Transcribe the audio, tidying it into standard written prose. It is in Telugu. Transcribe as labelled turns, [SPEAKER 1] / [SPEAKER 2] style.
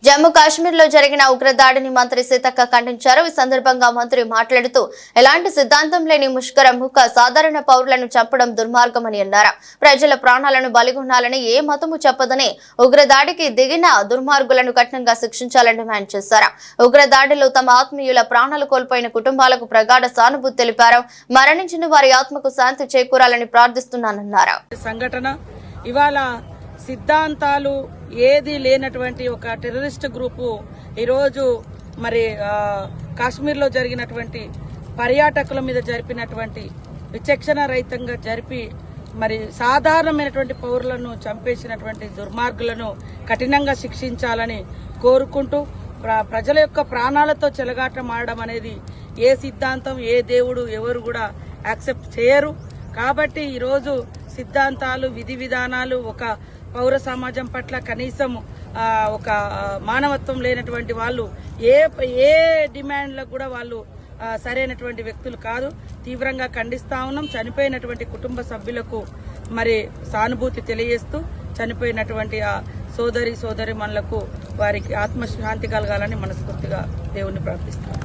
[SPEAKER 1] జమ్మూ కాశ్మీర్ లో జరిగిన ఉగ్రదాడిని మంత్రి సీతక్క ఖండించారు. ఈ సందర్భంగా మంత్రి మాట్లాడుతూ ఎలాంటి సిద్ధాంతం లేని ముష్కర ముఖ సాధారణ పౌరులను చంపడం దుర్మార్గమని అన్నారు. ప్రజల ప్రాణాలను బలిగొనాలని ఏ మతము చెప్పదని ఉగ్రదాడికి దిగిన దుర్మార్గులను కఠినంగా శిక్షించాలని డిమాండ్ చేశారు. ఉగ్రదాడిలో తమ ఆత్మీయుల ప్రాణాలు కోల్పోయిన కుటుంబాలకు ప్రగాఢ సానుభూతి తెలిపారు. మరణించిన వారి ఆత్మకు శాంతి చేకూరాలని ప్రార్థిస్తున్నానన్నారు.
[SPEAKER 2] సంఘటన ఇవాళ సిద్ధాంతాలు ఏది లేనటువంటి ఒక టెర్రరిస్ట్ గ్రూపు ఈరోజు మరి కాశ్మీర్లో జరిగినటువంటి పర్యాటకుల మీద జరిపినటువంటి విచక్షణ రహితంగా జరిపి మరి సాధారణమైనటువంటి పౌరులను చంపేసినటువంటి దుర్మార్గులను కఠినంగా శిక్షించాలని కోరుకుంటూ ప్రజల యొక్క ప్రాణాలతో చెలగాటం ఆడడం అనేది ఏ సిద్ధాంతం ఏ దేవుడు ఎవరు కూడా యాక్సెప్ట్ చేయరు. కాబట్టి ఈరోజు సిద్ధాంతాలు విధి విధానాలు ఒక పౌర సమాజం పట్ల కనీసం ఒక మానవత్వం లేనటువంటి వాళ్ళు ఏ డిమాండ్లకు కూడా వాళ్ళు సరైనటువంటి వ్యక్తులు కాదు. తీవ్రంగా ఖండిస్తా ఉన్నాం. చనిపోయినటువంటి కుటుంబ సభ్యులకు మరి సానుభూతి తెలియజేస్తూ చనిపోయినటువంటి ఆ సోదరి మనలకు వారికి ఆత్మశాంతి కలగాలని మనస్ఫూర్తిగా దేవుణ్ణి ప్రార్థిస్తాం.